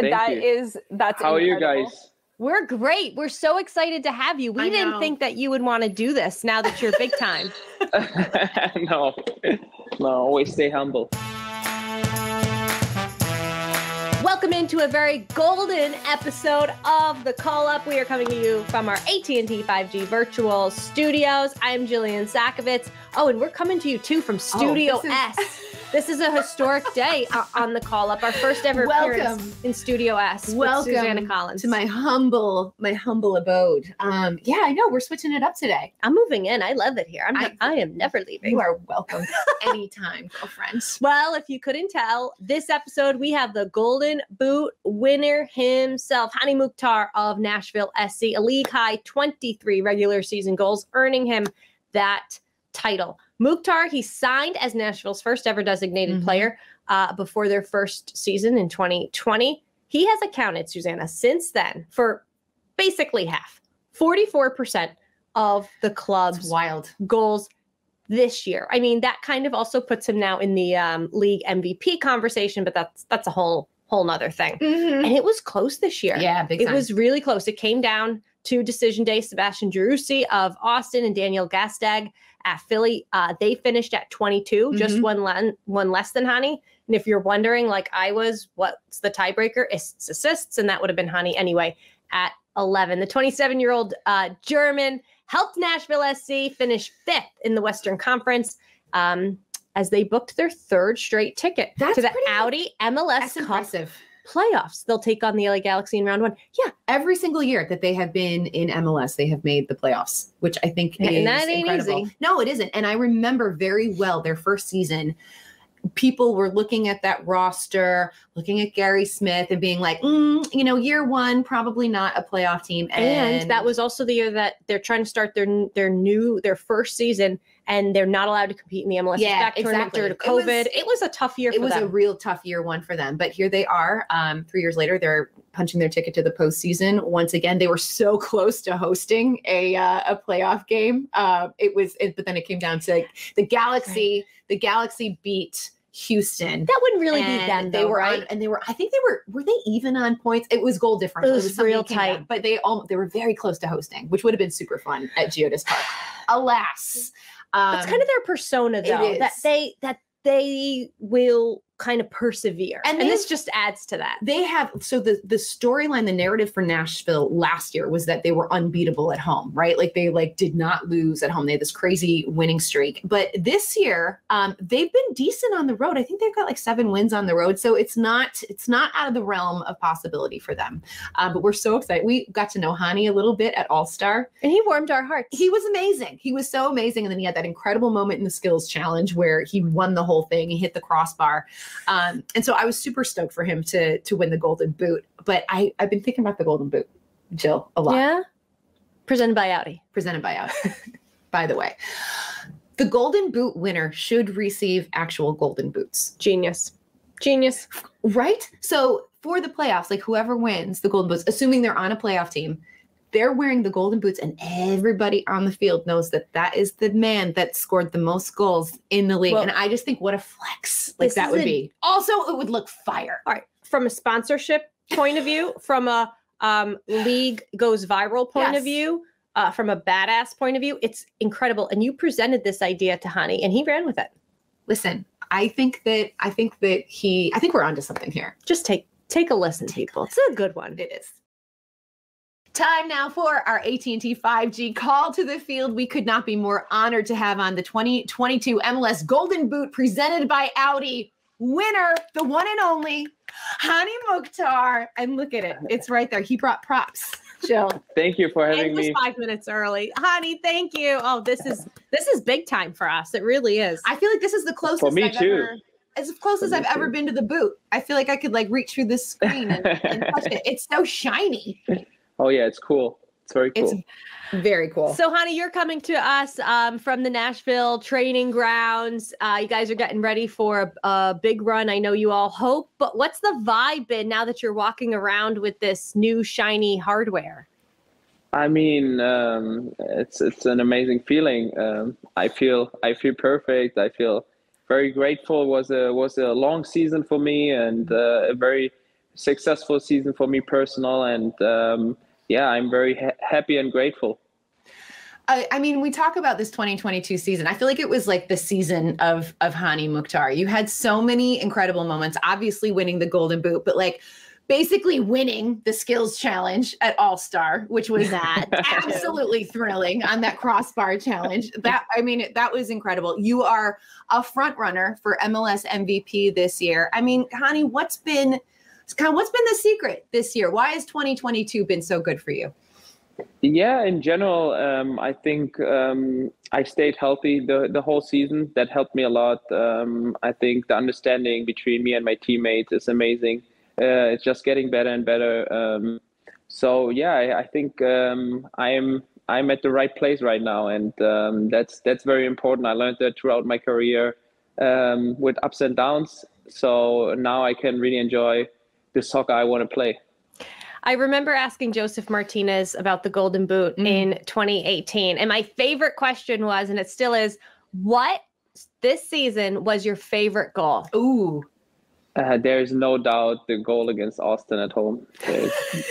Thank you. That's How incredible. are you guys? We're great. We're so excited to have you. We didn't think that you would want to do this now that you're big time. No, always stay humble. Welcome into a very golden episode of The Call Up. We are coming to you from our AT&T 5G virtual studios. I'm Jillian Sakovitz. Oh, and we're coming to you too from Studio S. This is a historic day on The Call Up. Our first ever appearance in Studio S. Welcome with Susanna Collins to my humble abode. Yeah, I know we're switching it up today. I'm moving in. I love it here. I am never leaving. You are welcome anytime, girlfriend. Well, if you couldn't tell, this episode we have the Golden Boot winner himself, Hany Mukhtar of Nashville SC, a league high 23 regular season goals, earning him that title. Mukhtar, he signed as Nashville's first ever designated player before their first season in 2020. He has accounted, Susanna, since then for basically half, 44% of the club's goals this year. I mean, that kind of also puts him now in the league MVP conversation, but that's a whole nother thing. And it was close this year. Yeah, big time. It was really close. It came down to decision day. Sebastian Giroussi of Austin and Daniel Gastag at Philly, they finished at 22, just one less than Hany. And if you're wondering, like I was, what's the tiebreaker? It's assists, and that would have been Hany anyway at 11. The 27-year-old German helped Nashville SC finish 5th in the Western Conference as they booked their 3rd straight ticket to the Audi MLS Cup playoffs. They'll take on the LA Galaxy in round 1. Yeah, every single year that they have been in MLS, they have made the playoffs, which I think is incredible. Easy. No, it isn't. And I remember very well their first season. People were looking at that roster, looking at Gary Smith and being like, year 1, probably not a playoff team. And that was also the year that they're trying to start their first season, and they're not allowed to compete in the MLS back tournament due to COVID. It was a tough year for them. It was a real tough year 1 for them. But here they are, 3 years later, they're punching their ticket to the postseason. Once again, they were so close to hosting a playoff game. But then it came down to the Galaxy. Right. The Galaxy beat Houston. That wouldn't really be them, though, right? I think were they even on points? It was goal difference. It was real tight. Down, but they were very close to hosting, which would have been super fun at Geodis Park. Alas. That's kind of their persona, though, that they will kind of persevere. And this just adds to that. They have, so the storyline, the narrative for Nashville last year was that they were unbeatable at home, right? Like they did not lose at home. They had this crazy winning streak. But this year, they've been decent on the road. I think they've got 7 wins on the road. So it's not out of the realm of possibility for them. But we're so excited. We got to know Hany a little bit at All-Star. And he warmed our hearts. He was amazing. He was so amazing. And then he had that incredible moment in the skills challenge where he won the whole thing. He hit the crossbar. And so I was super stoked for him to win the Golden Boot. But I've been thinking about the Golden Boot, Jill, a lot. Yeah? Presented by Audi. By the way. The Golden Boot winner should receive actual Golden Boots. Genius. Right? So for the playoffs, whoever wins the Golden Boots, assuming they're on a playoff team, they're wearing the Golden Boots, and everybody on the field knows that is the man that scored the most goals in the league. Well, and I just think what a flex that would be. Also, it would look fire. All right. From a sponsorship point of view, from a league goes viral point of view, from a badass point of view, it's incredible. And you presented this idea to Hany, and he ran with it. Listen, I think we're onto something here. Just take a listen, people. It's a good one. It is. Time now for our AT&T 5G call to the field. We could not be more honored to have on the 2022 MLS Golden Boot presented by Audi winner, the one and only Hany Mukhtar. And look at it. It's right there. He brought props. Jill. Thank you for having me. 5 minutes early. Hany, thank you. Oh, this is big time for us. It really is. I feel like this is the closest for me too. As close as I've ever been to the boot. I feel like I could reach through this screen and touch it. It's so shiny. Oh, yeah, it's cool. It's very cool. It's very cool. So, Hany, you're coming to us from the Nashville training grounds. You guys are getting ready for a big run. I know you all hope. But what's the vibe been now that you're walking around with this new shiny hardware? I mean, it's an amazing feeling. I feel perfect. I feel very grateful. It was a long season for me and a very successful season for me personal, and yeah, I'm very happy and grateful. I mean, we talk about this 2022 season. I feel like it was like the season of Hany Mukhtar. You had so many incredible moments, obviously winning the Golden Boot, but like basically winning the skills challenge at All-Star, which was absolutely thrilling on that crossbar challenge. That was incredible. You are a front runner for MLS MVP this year. I mean, Hany, what's been the secret this year? Why has 2022 been so good for you? Yeah, in general, I think I stayed healthy the whole season. That helped me a lot. I think the understanding between me and my teammates is amazing. It's just getting better and better. So yeah, I think I'm at the right place right now, and that's very important. I learned that throughout my career with ups and downs. So now I can really enjoy the soccer I want to play. I remember asking Joseph Martinez about the Golden Boot in 2018. And my favorite question was, and it still is, what this season was your favorite goal? Ooh. There's no doubt the goal against Austin at home.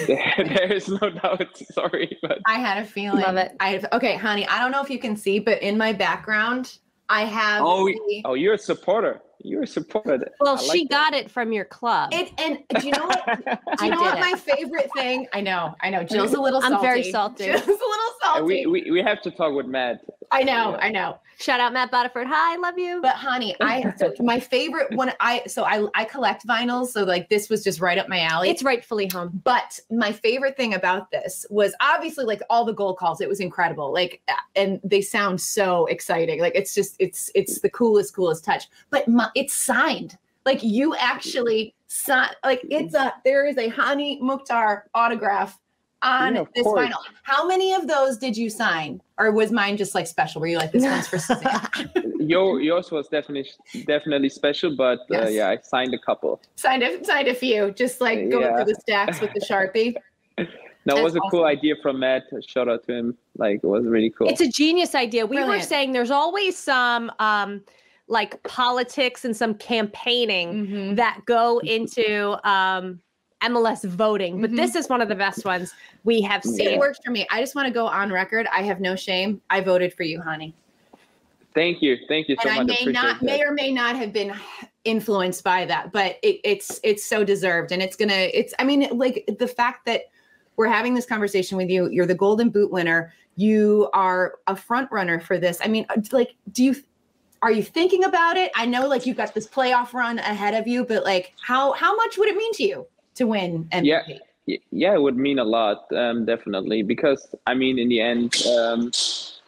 There's no doubt. Sorry, but I had a feeling. Love it. Okay, Hany, I don't know if you can see, but in my background, I have. Oh, you're a supporter. You're a supporter. Well, she got it from your club. And do you know what? Do you know what my favorite thing? I know. Jill's a little salty. I'm very salty. Jill's a little salty. We have to talk with Matt. I know. Shout out Matt Botiford. Hi, love you. But Hany, my favorite one. I collect vinyls, so like this was just right up my alley. It's rightfully home. But my favorite thing about this was obviously like all the goal calls. It was incredible. Like, and they sound so exciting. Like it's the coolest touch. But it's signed. Like you actually signed. Like there is a Hany Mukhtar autograph on this vinyl. How many of those did you sign, or was mine just like special? Were you like, this one's for Suzanne? Yours was definitely special, but yes. Yeah, I signed a couple. Signed a few, just like going through the stacks with the Sharpie. No, it was a cool idea from Matt. Shout out to him. Like, it was really cool. It's a genius idea. We Brilliant. were saying there's always some like politics and some campaigning that go into MLS voting, but this is one of the best ones we have seen. It works for me. I just want to go on record. I have no shame. I voted for you, Hany. Thank you so much. I may or may not have been influenced by that, but it's so deserved, and I mean, like the fact that we're having this conversation with you. You're the Golden Boot winner. You are a front runner for this. I mean, like, are you thinking about it? I know, like, you've got this playoff run ahead of you, but like, how much would it mean to you to win MVP? Yeah, it would mean a lot, definitely, because I mean, in the end,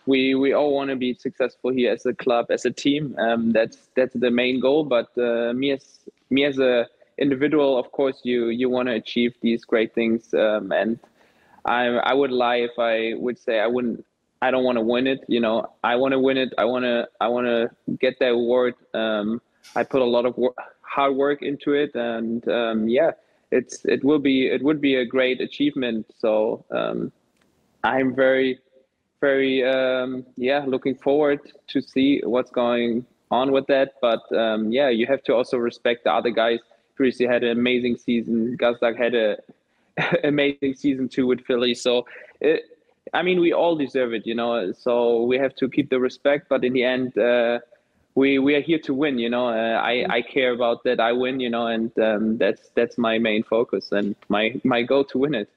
we all want to be successful here as a club, as a team. That's the main goal. But me as a individual, of course, you want to achieve these great things. And I would lie if I would say I don't want to win it. You know, I want to win it. I want to get that award. I put a lot of hard work into it, and it would be a great achievement. So I'm very looking forward to see what's going on with that. But you have to also respect the other guys. Previously had an amazing season. Gazdag had a amazing season too with Philly. So I mean, we all deserve it, you know. So we have to keep the respect. But in the end, we are here to win, you know. I care about that I win, you know, and that's my main focus and my goal to win it.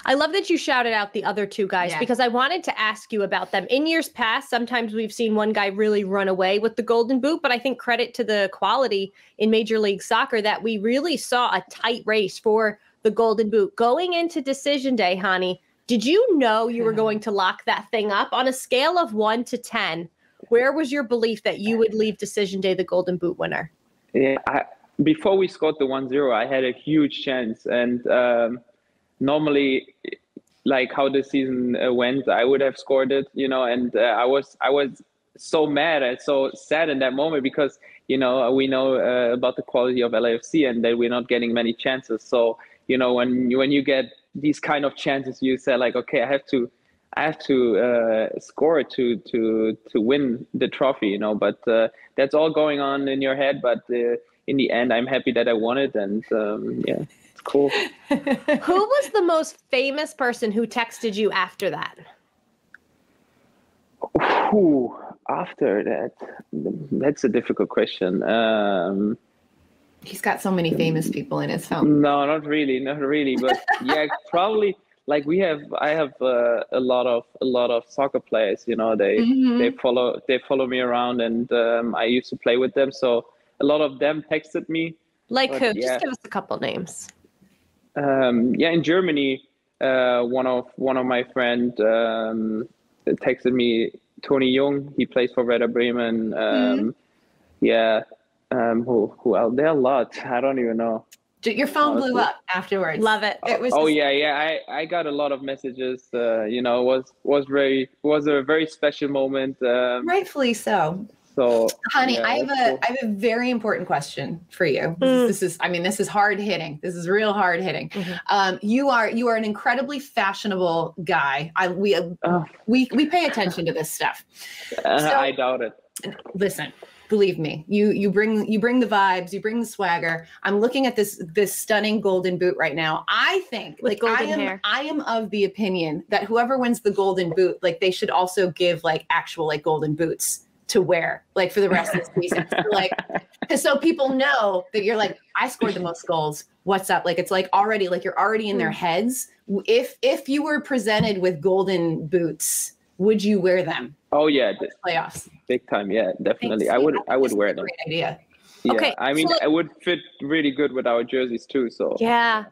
I love that you shouted out the other two guys because I wanted to ask you about them. In years past, sometimes we've seen one guy really run away with the Golden Boot, but I think credit to the quality in Major League Soccer that we really saw a tight race for the Golden Boot. Going into decision day, Hany, did you know you were going to lock that thing up? On a scale of 1 to 10, where was your belief that you would leave decision day the Golden Boot winner? Yeah, before we scored the 1-0, I had a huge chance, and normally, like how the season went, I would have scored it, you know, and I was so mad and so sad in that moment because, you know, we know about the quality of LAFC and that we're not getting many chances. So, you know, when you get these kind of chances, you say like, okay, I have to score to win the trophy, you know, but that's all going on in your head. But in the end, I'm happy that I won it, and Cool. Who was the most famous person who texted you after that? Ooh, after that, that's a difficult question. He's got so many famous people in his phone. No, not really. But yeah, probably like I have a lot of soccer players. You know, they follow me around, and I used to play with them. So a lot of them texted me. Like but who? yeah. Just give us a couple names. In Germany, one of my friend texted me. Tony Jung, he plays for Werder Bremen. Who else? There are a lot. I don't even know. Your phone blew up afterwards. Love it. It was. I got a lot of messages. Was a very special moment. Rightfully so. So, Hany, yeah, I have a very important question for you. This is hard hitting. This is real hard hitting. You are an incredibly fashionable guy. We pay attention to this stuff. I doubt it. Listen, believe me, you bring the vibes, you bring the swagger. I'm looking at this stunning golden boot right now. I think with golden hair. I am of the opinion that whoever wins the golden boot, like they should also give like actual like golden boots to wear like for the rest of the season. So people know that you're like, I scored the most goals. What's up? Like, it's like already, like you're already in their heads. If you were presented with golden boots, would you wear them? Oh yeah. Playoffs. Big time. Yeah, definitely. Thanks. I would wear them. Great idea. Yeah. Okay. I mean, it would fit really good with our jerseys too. So yeah.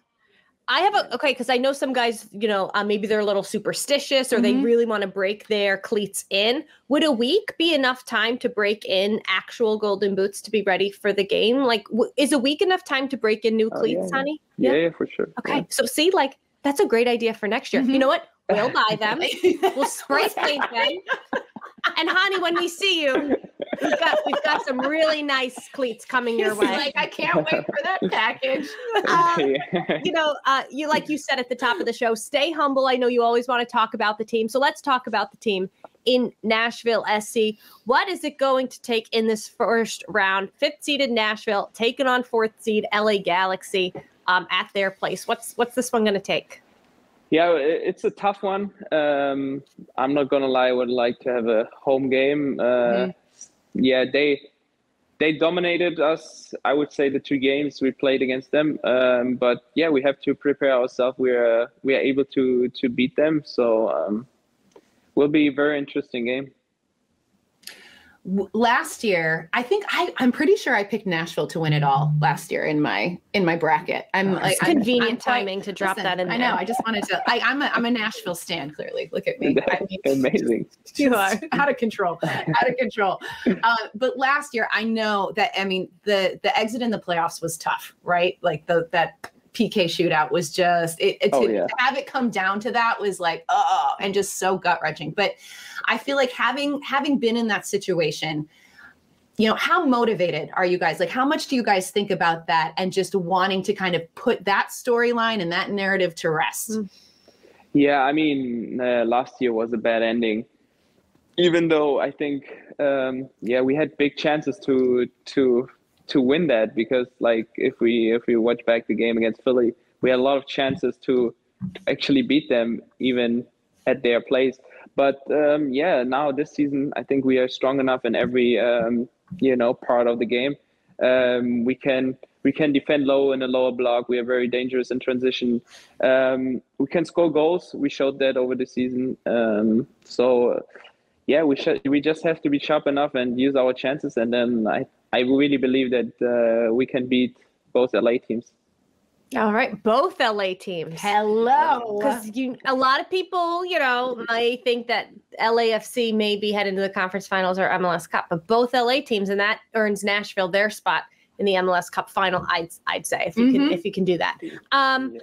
I have because I know some guys, maybe they're a little superstitious or they really want to break their cleats in. Would a week be enough time to break in actual golden boots to be ready for the game? Like, is a week enough time to break in new cleats, Hany? Yeah, for sure. Okay. Yeah. So see, like, that's a great idea for next year. You know what? We'll buy them. We'll spray paint them. And Hany, when we see you, we've got some really nice cleats coming your way. Like, I can't wait for that package. You like you said at the top of the show, stay humble. I know you always want to talk about the team. So let's talk about the team in Nashville SC. What is it going to take in this first round? 5th seeded Nashville taking on 4th seed LA Galaxy at their place. What's this one going to take? Yeah, it's a tough one. I'm not gonna lie. I would like to have a home game. Yeah, they dominated us. I would say the 2 games we played against them. But yeah, we have to prepare ourselves. We are able to beat them. So will be a very interesting game. Last year, I think I'm pretty sure I picked Nashville to win it all last year in my bracket. It's convenient timing to drop that in there. I know. I just wanted to. I'm a Nashville stan. Clearly, look at me. Amazing. You are out of control. But last year, I know that. I mean, the exit in the playoffs was tough, right? Like that PK shootout was just to have it come down to that was like and just so gut wrenching. But I feel like having been in that situation, how motivated are you guys? Like, how much do you guys think about that and just wanting to kind of put that storyline and that narrative to rest? Yeah, I mean, last year was a bad ending. Even though I think, we had big chances to win that, because like if we watch back the game against Philly, we had a lot of chances to actually beat them even at their place. But now this season I think we are strong enough in every part of the game. We can defend low in a lower block. We are very dangerous in transition. We can score goals. We showed that over the season. We just have to be sharp enough and use our chances, and then I really believe that we can beat both LA teams. All right, both LA teams. Hello. Because a lot of people, might think that LAFC may be heading to the conference finals or MLS Cup, but both LA teams, and that earns Nashville their spot in the MLS Cup Final. I'd say if you can do that.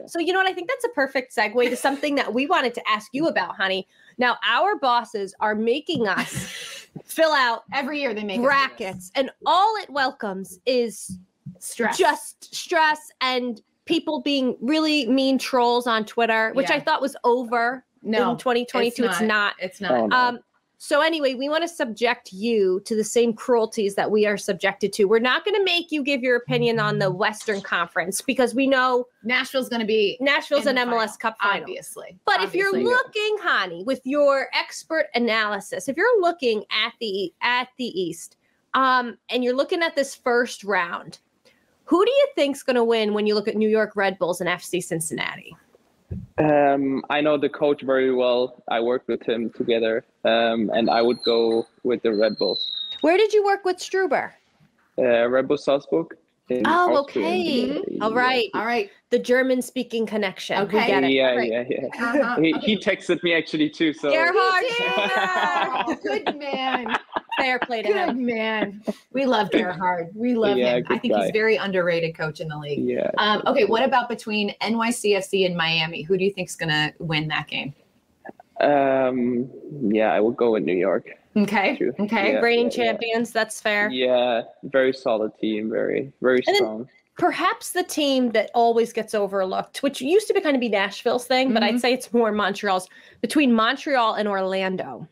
So you know what? I think that's a perfect segue to something that we wanted to ask you about, Hany. Now, our bosses are making us fill out every year. They make brackets, and all it welcomes is stress, just stress, and people being really mean trolls on Twitter, which I thought was over in 2022. It's not. Oh, no. So anyway, we want to subject you to the same cruelties that we are subjected to. We're not going to make you give your opinion on the Western Conference because we know Nashville's going to be Nashville's an MLS Cup Final. Obviously. But if you're looking, Hany, with your expert analysis, if you're looking at the East, and you're looking at this first round, who do you think's going to win when you look at New York Red Bulls and FC Cincinnati? I know the coach very well. I worked with him together, and I would go with the Red Bulls. Where did you work with Struber? Red Bull Salzburg. Oh, okay. All right. All right. The German-speaking connection. Okay. We get it. Yeah, Right. yeah. Uh-huh. He texted me actually too. So Gerhard. Oh, good man. Fair play to Good him. man. We love Gerhard. We love Yeah, him. I good think guy. he's very underrated coach in the league. yeah. Okay, what about between NYCFC and Miami? Who do you think's going to win that game? Yeah, I would go with New York. Okay. True. Okay. Yeah. Reigning champions, that's fair. Yeah, very solid team, very then- strong. Perhaps the team that always gets overlooked, which used to be kind of be Nashville's thing, but I'd say it's more Montreal's, between Montreal and Orlando.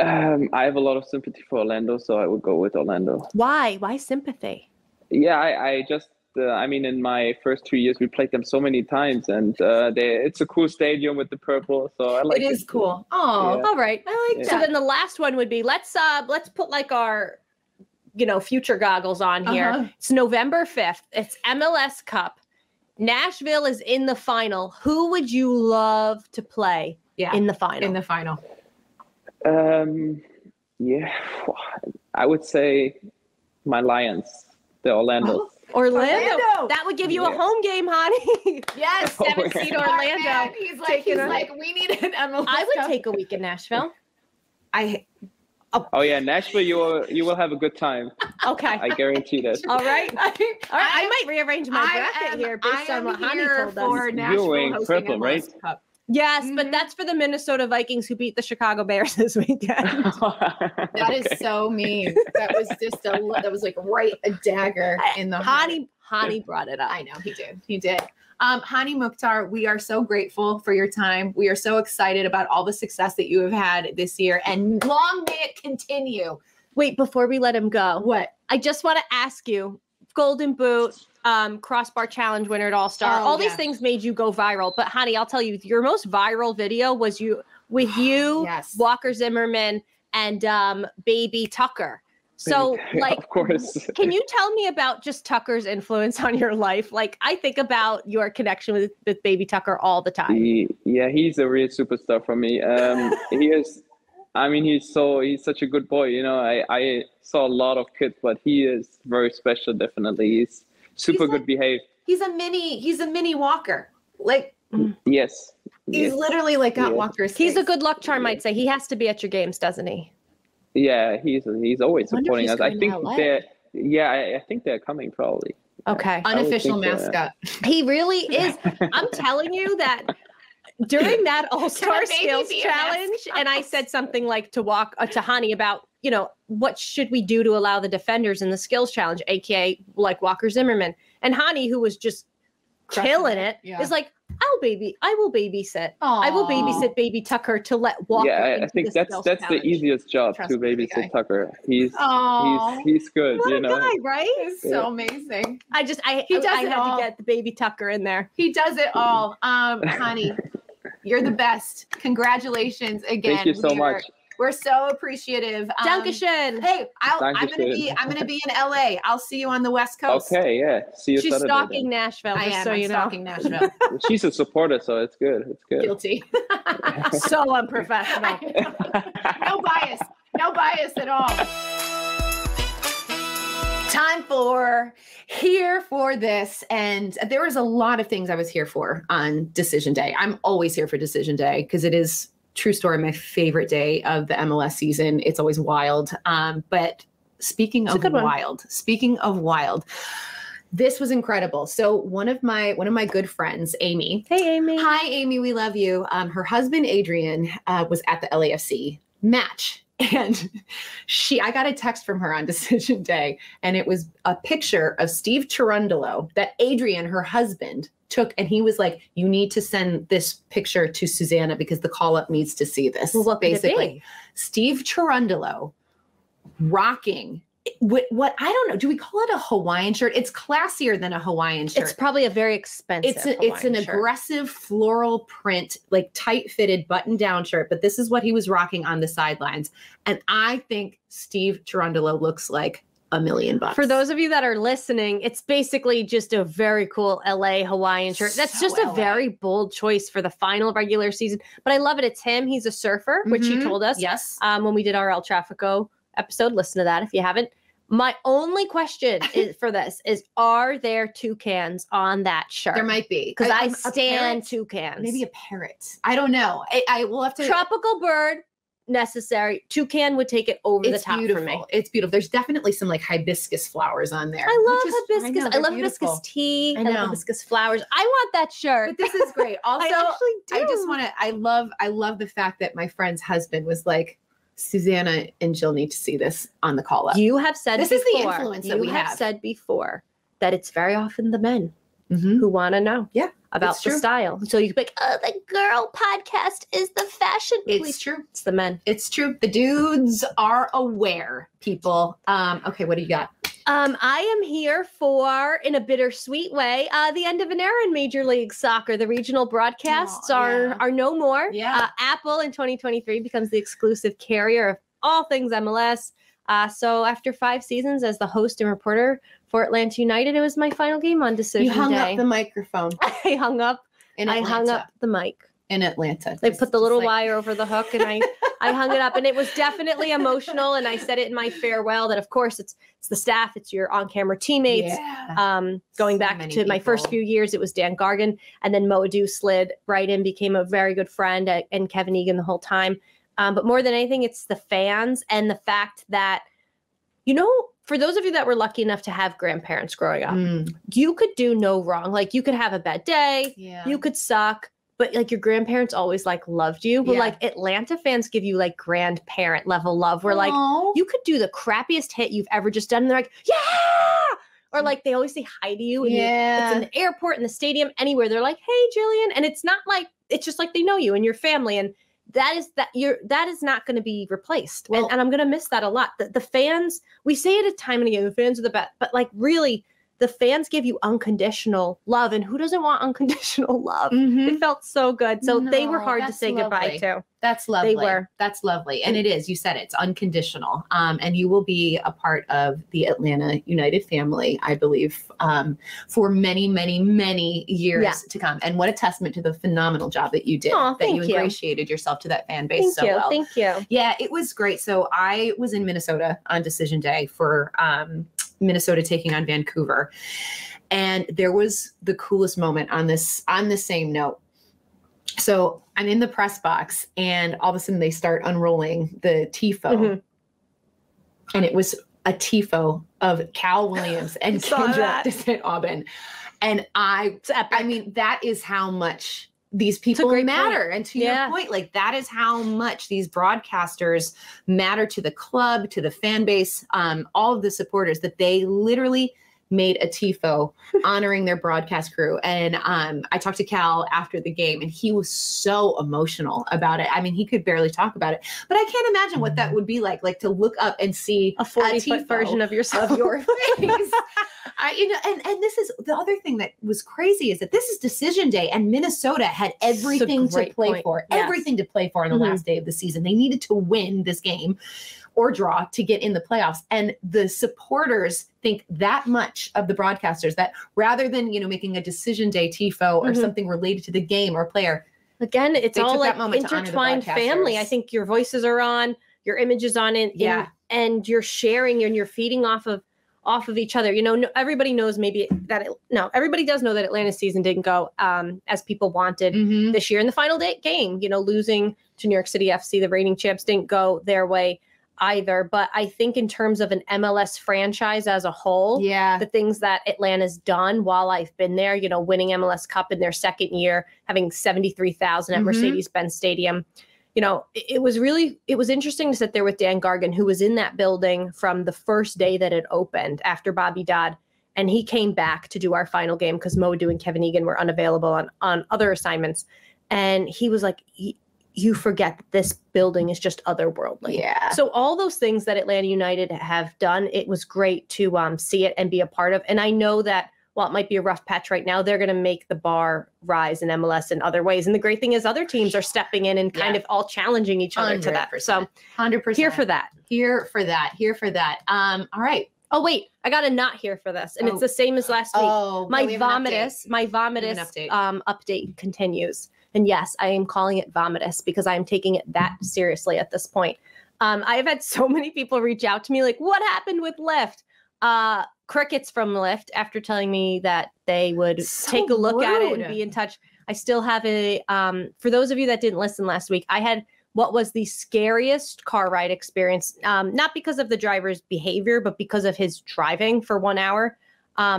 I have a lot of sympathy for Orlando, so I would go with Orlando. Why? Why sympathy? Yeah, I just, I mean, in my first 2 years, we played them so many times, and it's a cool stadium with the purple, so I like it. It is cool. Oh, Yeah. All right. I like So that. then the last one would be let's put like our future goggles on here. Uh-huh. It's November 5th. It's MLS Cup. Nashville is in the final. Who would you love to play in the final? In the final. Yeah, I would say my Lions, the Orlando. Orlando. That would give you a Yeah. home game, Hany. Yes, Oh, 7 yeah. seed Orlando. Man. He's like, we need an MLS I would Cup. take a week in Nashville. Oh yeah, Nashville, you will have a good time. Okay. I guarantee that. All right. All right. I might rearrange my bracket here based on what Hany told for us. Nashville wearing hosting purple, MLS right? Cup. Yes, but that's for the Minnesota Vikings who beat the Chicago Bears this weekend. That is so mean. That was just that was like a dagger in the heart. Hany brought it up. I know he did. He did. Hany Mukhtar, we are so grateful for your time. We are so excited about all the success that you have had this year, and long may it continue. Wait, before we let him go, What? I just want to ask you, Golden Boot, crossbar challenge winner at All-Star, all these things made you go viral. But Hany, I'll tell you, your most viral video was you Yes. Walker Zimmerman, and baby Tucker. So, like, of course. Can you tell me about just Tucker's influence on your life? Like, I think about your connection with baby Tucker all the time. He's a real superstar for me. He is. I mean, he's such a good boy. You know, I saw a lot of kids, but he is very special. Definitely, he's super good behaved. He's a mini Walker. Like Yes. he's literally like got Walker's. He's a face. good luck charm, I'd say. He has to be at your games, doesn't he? Yeah, he's always I wonder if supporting he's us. I going think to LA. I think they're coming probably. Okay. Unofficial think so, mascot. He really is. I'm telling you that during that All-Star Can a baby Skills be a Challenge, mascot? and I said something like to Hany about, what should we do to allow the defenders in the Skills Challenge, aka like Walker Zimmerman. And Hany, who was just killing it, is like, I will babysit. I will babysit baby Tucker to let Walker. Yeah, I think that's the easiest job Trust to me, the guy. babysit Tucker. He's good, What you a know. guy, right? It's so amazing. I He does had it all. to get the baby Tucker in there. He does it all. Hany, you're the best. Congratulations again. Thank you so much. We're so appreciative. Dankeschön. Hey, I'm Dankeschön. gonna be in LA. I'll see you on the West Coast. Okay, yeah. See you She's Saturday. stalking Nashville, I just am. so I'm you know. stalking Nashville. Then. She's a supporter, so it's good. It's good. Guilty. So unprofessional. No bias. No bias at all. Time for Here for This. And there was a lot of things I was here for on Decision Day. I'm always here for Decision Day because it is, true story, my favorite day of the MLS season. It's always wild. But speaking of wild, this was incredible. So one of my good friends, Amy. Hey, Amy. Hi, Amy. We love you. Her husband, Adrian, was at the LAFC match And I got a text from her on decision day, and it was a picture of Steve Cherundolo that Adrian, her husband, took, and he was like, you need to send this picture to Susanna because the call-up needs to see this. Well, what basically, could it be? Steve Cherundolo rocking what I don't know. Do we call it a Hawaiian shirt? It's classier than a Hawaiian shirt. It's probably a very expensive. It's an aggressive floral print, like tight-fitted button-down shirt. But this is what he was rocking on the sidelines, and I think Steve Cherundolo looks like $1 million. For those of you that are listening, it's basically just a very cool LA Hawaiian shirt. That's just a very bold choice for the final regular season. But I love it. It's him. He's a surfer, which he told us. Yes. When we did our El Trafico episode, listen to that if you haven't. My only question for this is, are there toucans on that shirt? There might be. Because I stand toucans. Maybe a parrot. I don't know. I will have to. Tropical bird, necessary. Toucan would take it over the top for me. It's beautiful. There's definitely some like hibiscus flowers on there. I love hibiscus. I love hibiscus tea. I love hibiscus flowers. I want that shirt. But this is great. Also, I actually do. I just want to, I love the fact that my friend's husband was like, Susanna and Jill need to see this on the call up. You have said this before, is the influence that we have. You have said before that it's very often the men who want to know about the style. So you can be like, oh, the girl podcast is the fashion. It's true. It's the men. It's true. The dudes are aware, people. Okay, what do you got? I am here for, in a bittersweet way, the end of an era in Major League Soccer. The regional broadcasts are no more. Yeah. Apple in 2023 becomes the exclusive carrier of all things MLS. So after 5 seasons as the host and reporter for Atlanta United, it was my final game on decision day. You hung up the microphone. I hung up the mic. In Atlanta. They put the little wire over the hook, and I hung it up, and it was definitely emotional. And I said it in my farewell that, of course, it's the staff, it's your on-camera teammates. Yeah. Going back to my first few years, it was Dan Gargan, and then Mo Adu slid right in, became a very good friend, and Kevin Egan the whole time. But more than anything, it's the fans and the fact that, for those of you that were lucky enough to have grandparents growing up, you could do no wrong. Like, you could have a bad day, you could suck. But like, your grandparents always like loved you. But like, Atlanta fans give you like grandparent level love where like you could do the crappiest hit you've ever just done. And they're like, yeah. Or like, they always say hi to you. And it's in the airport, in the stadium, anywhere. They're like, hey, Jillian. And it's not like, it's just like they know you and your family. And that is not going to be replaced. Well, and I'm going to miss that a lot. The fans, we say it a time and again, the fans are the best, but like, really, the fans give you unconditional love, and who doesn't want unconditional love? It felt so good. So they were hard to say goodbye to. That's lovely. They were. That's lovely. And it is, you said it's unconditional. And you will be a part of the Atlanta United family, I believe, for many, many, many years to come. And what a testament to the phenomenal job that you did, that you ingratiated yourself to that fan base so well. Thank you. Yeah, it was great. So I was in Minnesota on decision day for Minnesota taking on Vancouver. And there was the coolest moment on the same note. So I'm in the press box, and all of a sudden they start unrolling the TIFO. And it was a TIFO of Cal Williams and Kendra de St. Aubin. And I mean, that is how much these people matter. Point. And to your point, like, that is how much these broadcasters matter to the club, to the fan base, all of the supporters, that they literally made a TIFO honoring their broadcast crew. And I talked to Cal after the game, and he was so emotional about it. I mean, he could barely talk about it, but I can't imagine what that would be like to look up and see a 40-foot version of yourself, of your face. And this is the other thing that was crazy, is that this is decision day, and Minnesota had everything to play for, everything to play for in the last day of the season. They needed to win this game or draw to get in the playoffs. And the supporters think that much of the broadcasters, that rather than, making a decision day TIFO or something related to the game or player, again, it's all like intertwined family. I think your voices are on, your image is on it, and you're sharing and you're feeding off of each other. Everybody knows everybody does know that Atlanta's season didn't go as people wanted this year in the final game. Losing to New York City FC, the reigning champs, didn't go their way either. But I think in terms of an MLS franchise as a whole, the things that Atlanta's done while I've been there, winning MLS Cup in their second year, having 73,000 at Mercedes-Benz Stadium, you know, it was interesting to sit there with Dan Gargan, who was in that building from the first day that it opened after Bobby Dodd. And he came back to do our final game because Modou and Kevin Egan were unavailable on other assignments. And he was like, you forget that this building is just otherworldly. Yeah. So all those things that Atlanta United have done, it was great to see it and be a part of. And I know that while it might be a rough patch right now, they're going to make the bar rise in MLS in other ways. And the great thing is other teams are stepping in and kind of all challenging each other to that. So 100%. Here for that. Here for that. All right. Oh, wait, I got a not here for this. And it's the same as last week. My vomitus update continues. And yes, I am calling it vomitus because I'm taking it that seriously at this point. I've had so many people reach out to me like, what happened with Lyft? Crickets from Lyft after telling me that they would take a look at it and be in touch. I still have for those of you that didn't listen last week, I had what was the scariest car ride experience, not because of the driver's behavior, but because of his driving for 1 hour.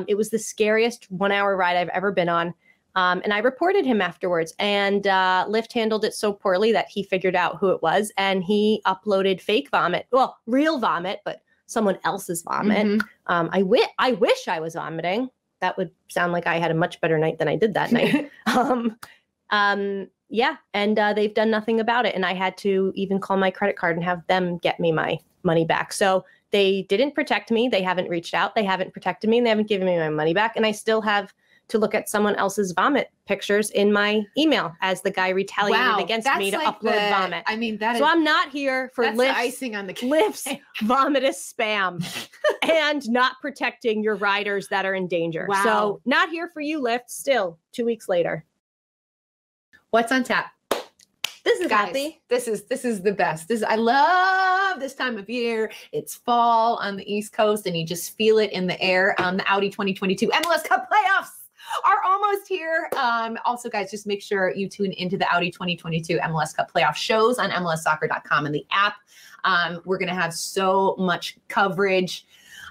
It was the scariest 1 hour ride I've ever been on. And I reported him afterwards, and Lyft handled it so poorly that he figured out who it was, and he uploaded fake vomit. Well, real vomit, but someone else's vomit. Mm-hmm. I wish I was vomiting. That would sound like I had a much better night than I did that night. Yeah, and they've done nothing about it. And I had to even call my credit card and have them get me my money back. So they didn't protect me. They haven't reached out. They haven't protected me, and they haven't given me my money back. And I still have to look at someone else's vomit pictures in my email as the guy retaliated against me to upload vomit. I mean, so I'm not here for Lyft's icing on the cake. Lyft's vomitous spam and not protecting your riders that are in danger. Wow. So not here for you, Lyft. Still 2 weeks later. What's on tap? This is Guys, happy. This is the best. I love this time of year. It's fall on the East Coast, and you just feel it in the air. The Audi 2022 MLS Cup playoffs are almost here. Also, guys, just make sure you tune into the Audi 2022 MLS Cup playoff shows on MLSsoccer.com and the app. We're going to have so much coverage.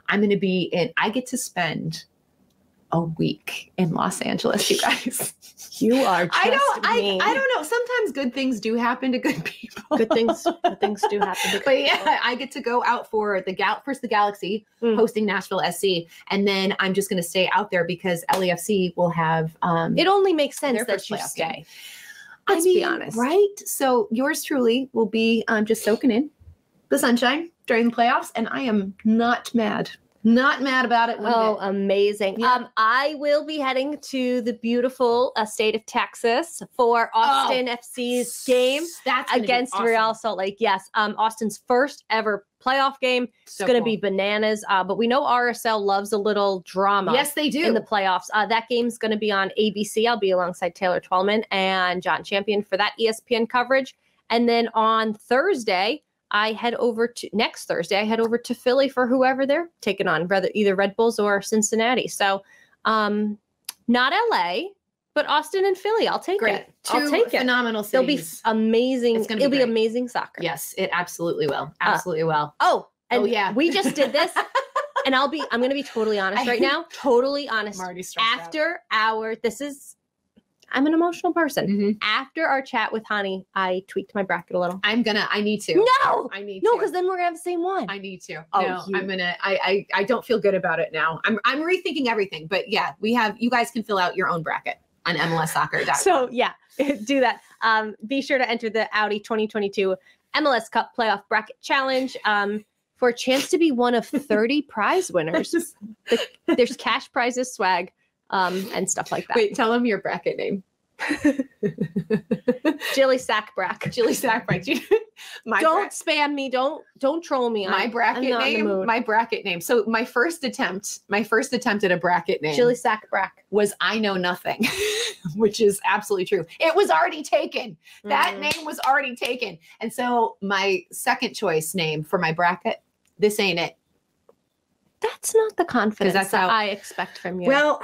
I'm going to be in. I get to spend a week in Los Angeles, you guys. You are just I don't know. Sometimes good things do happen to good people. Good things do happen to good people. But yeah, I get to go out for the Galaxy hosting Nashville SC, and then I'm just going to stay out there because LAFC will have it only makes sense that you stay. Game. Let's be honest. Right? So yours truly will be just soaking in the sunshine during the playoffs, and I am not mad. Not mad about it. Oh, amazing. Yeah. I will be heading to the beautiful state of Texas for Austin FC's game against Real Salt Lake. Yes. Austin's first ever playoff game. It's going to be bananas. But we know RSL loves a little drama. Yes, they do. In the playoffs. That game's going to be on ABC. I'll be alongside Taylor Twellman and John Champion for that ESPN coverage. And then on Thursday, next Thursday, I head over to Philly for whoever they're taking on, either Red Bulls or Cincinnati. So not LA, but Austin and Philly. I'll take it. I'll take it. Phenomenal cities. They'll be amazing. It'll be amazing soccer. Yes, it absolutely will. Absolutely will. Yeah. We just did this. And I'm going to be totally honest right now. Totally honest. I'm already stressed out. I'm an emotional person. Mm-hmm. After our chat with Hany, I tweaked my bracket a little. I need to. No! I need to. No, to. because then we're going to have the same one. I need to. Oh, no, I don't feel good about it now. I'm rethinking everything. But yeah, you guys can fill out your own bracket on MLSsoccer.com. So yeah, do that. Be sure to enter the Audi 2022 MLS Cup Playoff Bracket Challenge for a chance to be one of 30 prize winners. There's cash prizes, swag, and stuff like that. Wait, tell them your bracket name. Jilly Sack Brack. Jilly Sack Brack. Don't spam me. Don't troll me. My bracket name. So my first attempt at a bracket name. Jilly Sack Brack was I Know Nothing, which is absolutely true. It was already taken. That name was already taken. And so my second choice name for my bracket, This Ain't It. That's not the confidence that I expect from you. Well,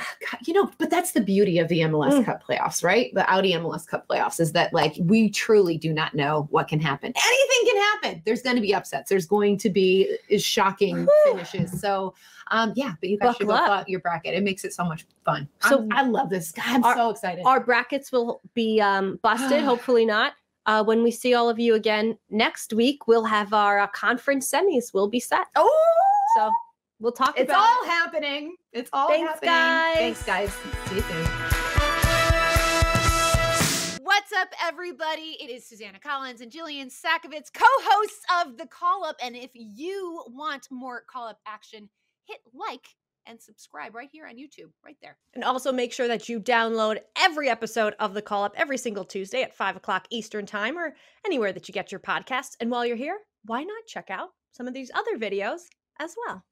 but that's the beauty of the MLS Cup playoffs, right? The Audi MLS Cup playoffs is that we truly do not know what can happen. Anything can happen. There's going to be upsets. There's going to be shocking finishes. So, but you guys should go fill out your bracket. It makes it so much fun. So I love this. God, I'm so excited. Our brackets will be busted. Hopefully not. when we see all of you again next week, we'll have our conference semis. We'll be set. Oh, so we'll talk it's about all it. happening. It's all Thanks, happening. guys. Thanks, guys. See you soon. What's up, everybody? It is Susanna Collins and Jillian Sakovitz, co-hosts of The Call Up. And if you want more Call Up action, hit like and subscribe right here on YouTube, right there. And also make sure that you download every episode of The Call Up every single Tuesday at 5 o'clock Eastern Time or anywhere that you get your podcasts. And while you're here, why not check out some of these other videos as well?